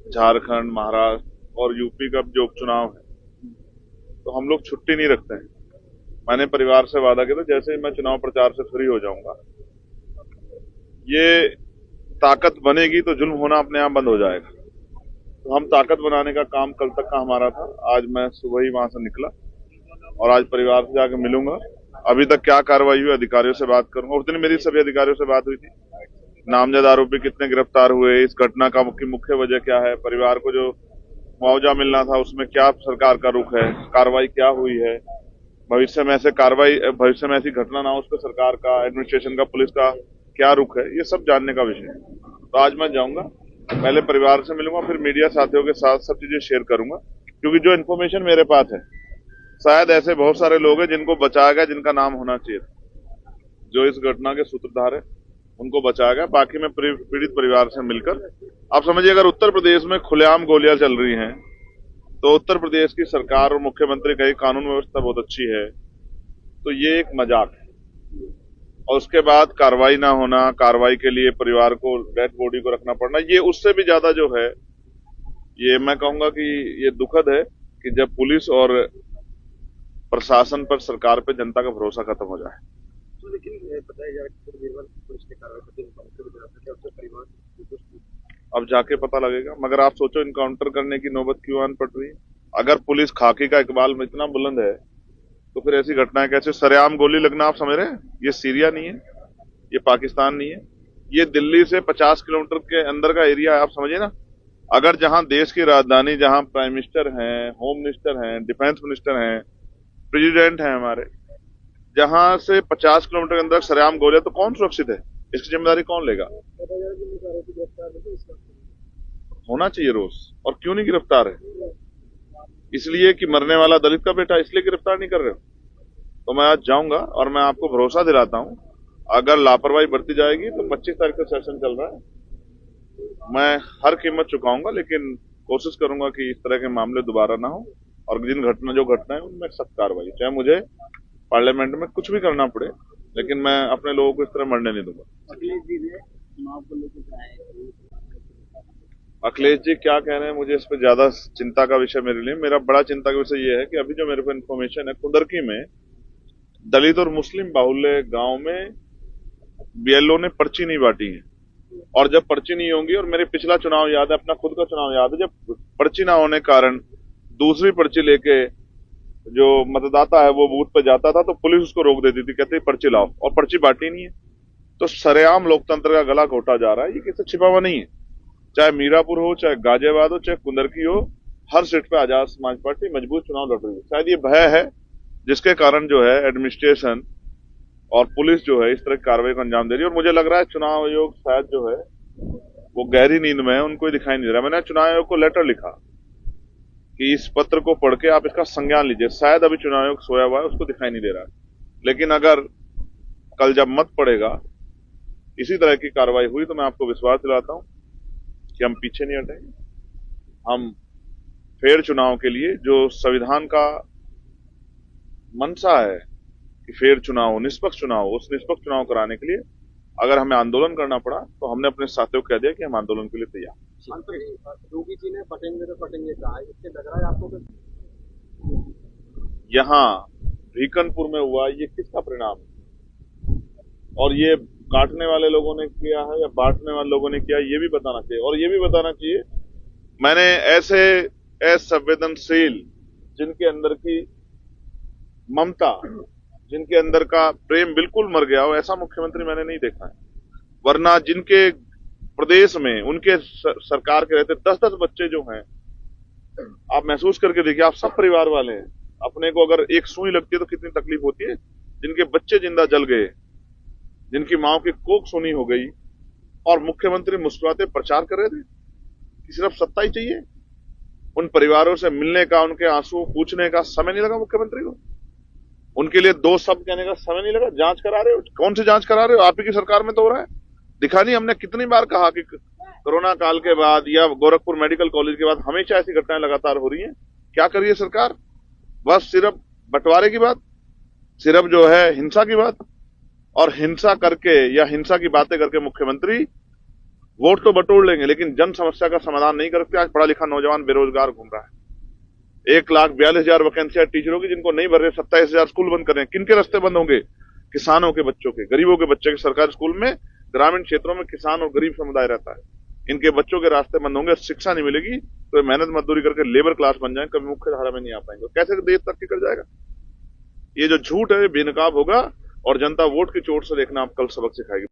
झारखंड, महाराष्ट्र और यूपी का जो उपचुनाव है, तो हम लोग छुट्टी नहीं रखते हैं। मैंने परिवार से वादा किया था जैसे ही मैं चुनाव प्रचार से फ्री हो जाऊंगा, ये ताकत बनेगी तो जुल्म होना अपने आप बंद हो जाएगा। तो हम ताकत बनाने का काम कल तक का हमारा था। आज मैं सुबह ही वहां से निकला और आज परिवार से जाकर मिलूंगा। अभी तक क्या कार्रवाई हुई अधिकारियों से बात करूंगा। उस दिन मेरी सभी अधिकारियों से बात हुई थी। नामजद आरोपी कितने गिरफ्तार हुए, इस घटना का मुख्य वजह क्या है, परिवार को जो मुआवजा मिलना था उसमें क्या सरकार का रुख है, कार्रवाई क्या हुई है, भविष्य में ऐसी घटना ना हो उस पर सरकार का, एडमिनिस्ट्रेशन का, पुलिस का क्या रुख है, ये सब जानने का विषय है। तो आज मैं जाऊंगा, पहले परिवार से मिलूंगा, फिर मीडिया साथियों के साथ सब चीजें शेयर करूंगा, क्योंकि जो इन्फॉर्मेशन मेरे पास है शायद ऐसे बहुत सारे लोग हैं जिनको बचाया गया, जिनका नाम होना चाहिए, जो इस घटना के सूत्रधार है उनको बचाया गया। बाकी मैं पीड़ित परिवार से मिलकर, आप समझिए अगर उत्तर प्रदेश में खुलेआम गोलियां चल रही हैं तो उत्तर प्रदेश की सरकार और मुख्यमंत्री कही कानून व्यवस्था बहुत अच्छी है, तो ये एक मजाक है। और उसके बाद कार्रवाई ना होना, कार्रवाई के लिए परिवार को डेड बॉडी को रखना पड़ना, ये उससे भी ज्यादा जो है, ये मैं कहूंगा कि ये दुखद है कि जब पुलिस और प्रशासन पर, सरकार पे जनता का भरोसा खत्म हो जाए। तो लेकिन बताया जा रहा है कि थोड़ी देर बाद पुलिस ने कार्रवाई करके इनकाउंटर भी करा सके, अब परिवार अब जाके पता लगेगा। मगर आप सोचो इनकाउंटर करने की नौबत क्यों आन पड़ रही है। अगर पुलिस खाकी का इकबाल में इतना बुलंद है तो फिर ऐसी घटनाएं कैसे, सरेआम गोली लगना, आप समझ रहे हैं, ये सीरिया नहीं है, ये पाकिस्तान नहीं है, ये दिल्ली से 50 किलोमीटर के अंदर का एरिया है, आप समझिए ना। अगर जहां देश की राजधानी, जहां प्राइम मिनिस्टर हैं, होम मिनिस्टर हैं, डिफेंस मिनिस्टर हैं, प्रेसिडेंट हैं हमारे, जहां से 50 किलोमीटर के अंदर सरेआम गोलियां, तो कौन सुरक्षित है, इसकी जिम्मेदारी कौन लेगा। होना चाहिए रोज, और क्यों नहीं गिरफ्तार है, इसलिए कि मरने वाला दलित का बेटा, इसलिए गिरफ्तार नहीं कर रहे हो। तो मैं आज जाऊंगा और मैं आपको भरोसा दिलाता हूं, अगर लापरवाही बढ़ती जाएगी तो 25 तारीख का सेशन चल रहा है, मैं हर कीमत चुकाऊंगा, लेकिन कोशिश करूंगा कि इस तरह के मामले दोबारा ना हो, और जो घटना है उनमें सख्त कार्रवाई, चाहे मुझे पार्लियामेंट में कुछ भी करना पड़े, लेकिन मैं अपने लोगों को इस तरह मरने नहीं दूंगा। अखिलेश जी ने चुनाव को लेकर अखिलेश जी क्या कह रहे हैं, मुझे इस पर ज्यादा चिंता का विषय मेरे लिए, मेरा बड़ा चिंता का विषय यह है कि अभी जो मेरे को इन्फॉर्मेशन है, कुंदरकी में दलित और मुस्लिम बाहुल्य गांव में बीएलओ ने पर्ची नहीं बांटी है, और जब पर्ची नहीं होंगी, और मेरे पिछला चुनाव याद है, अपना खुद का चुनाव याद है, जब पर्ची ना होने कारण दूसरी पर्ची लेके जो मतदाता है वो बूथ पे जाता था तो पुलिस उसको रोक देती थी, कहती पर्ची लाओ, और पर्ची बांटी नहीं है। तो सरेआम लोकतंत्र का गला घोटा जा रहा है, ये किसी छिपा हुआ नहीं है। चाहे मीरापुर हो, चाहे गाजियाबाद हो, चाहे कुंदरकी हो, हर सीट पे आजाद समाज पार्टी मजबूत चुनाव लड़ रही है। शायद ये भय है जिसके कारण जो है एडमिनिस्ट्रेशन और पुलिस जो है इस तरह की कार्रवाई को अंजाम दे रही है, और मुझे लग रहा है चुनाव आयोग शायद जो है वो गहरी नींद में है, उनको दिखाई नहीं दे रहा। मैंने चुनाव आयोग को लेटर लिखा कि इस पत्र को पढ़ के आप इसका संज्ञान लीजिए, शायद अभी चुनाव आयोग सोया हुआ है, उसको दिखाई नहीं दे रहा है, लेकिन अगर कल जब मत पड़ेगा इसी तरह की कार्रवाई हुई तो मैं आपको विश्वास दिलाता हूं कि हम पीछे नहीं हटेंगे। हम फेयर चुनाव के लिए, जो संविधान का मंशा है कि फेयर चुनाव हो, निष्पक्ष चुनाव हो, उस निष्पक्ष चुनाव कराने के लिए अगर हमें आंदोलन करना पड़ा तो हमने अपने साथियों को कह दिया कि हम आंदोलन के लिए तैयार। योगी जी ने पटेंगे तो पटेंगे कहा, इससे लग रहा है आपको कि यहां भीकनपुर में हुआ, ये किसका परिणाम है, और ये काटने वाले लोगों ने किया है या बांटने वाले लोगों ने किया, ये भी बताना चाहिए। और ये भी बताना चाहिए, मैंने ऐसे असंवेदनशील, जिनके अंदर की ममता, जिनके अंदर का प्रेम बिल्कुल मर गया हो, ऐसा मुख्यमंत्री मैंने नहीं देखा है। वरना जिनके प्रदेश में उनके सरकार के रहते 10-10 बच्चे जो हैं, आप महसूस करके देखिए, आप सब परिवार वाले हैं, अपने को अगर एक सुई लगती है तो कितनी तकलीफ होती है। जिनके बच्चे जिंदा जल गए, जिनकी मां की कोख सूनी हो गई, और मुख्यमंत्री मुस्कुराते प्रचार कर रहे थे कि सिर्फ सत्ता ही चाहिए। उन परिवारों से मिलने का, उनके आंसू पूछने का समय नहीं लगा मुख्यमंत्री को, उनके लिए 2 शब्द कहने का समय नहीं लगा। जांच करा रहे हो, कौन सी जांच करा रहे हो, आप ही की सरकार में तो हो रहा है। दिखा नहीं, हमने कितनी बार कहा कि कोरोना काल के बाद या गोरखपुर मेडिकल कॉलेज के बाद हमेशा ऐसी घटनाएं लगातार हो रही हैं। क्या कर रही है सरकार, बस सिर्फ बंटवारे की बात, सिर्फ जो है हिंसा की बात, और हिंसा करके या हिंसा की बातें करके मुख्यमंत्री वोट तो बटोर लेंगे लेकिन जन समस्या का समाधान नहीं करते। आज पढ़ा लिखा नौजवान बेरोजगार घूम रहा है। 1,42,000 वैकेंसियां टीचरों की जिनको नहीं भर रहे, 27,000 स्कूल बंद कर रहे हैं। किनके रास्ते बंद होंगे? किसानों के बच्चों के, गरीबों के बच्चे के। सरकारी स्कूल में ग्रामीण क्षेत्रों में किसान और गरीब समुदाय रहता है, इनके बच्चों के रास्ते बंद होंगे। शिक्षा नहीं मिलेगी तो मेहनत मजदूरी करके लेबर क्लास बन जाए, कभी मुख्य धारा में नहीं आ पाएंगे। कैसे देश तरक्की कर जाएगा? ये जो झूठ है बेनकाब होगा और जनता वोट की चोट से देखना आप कल सबक सिखाएगी।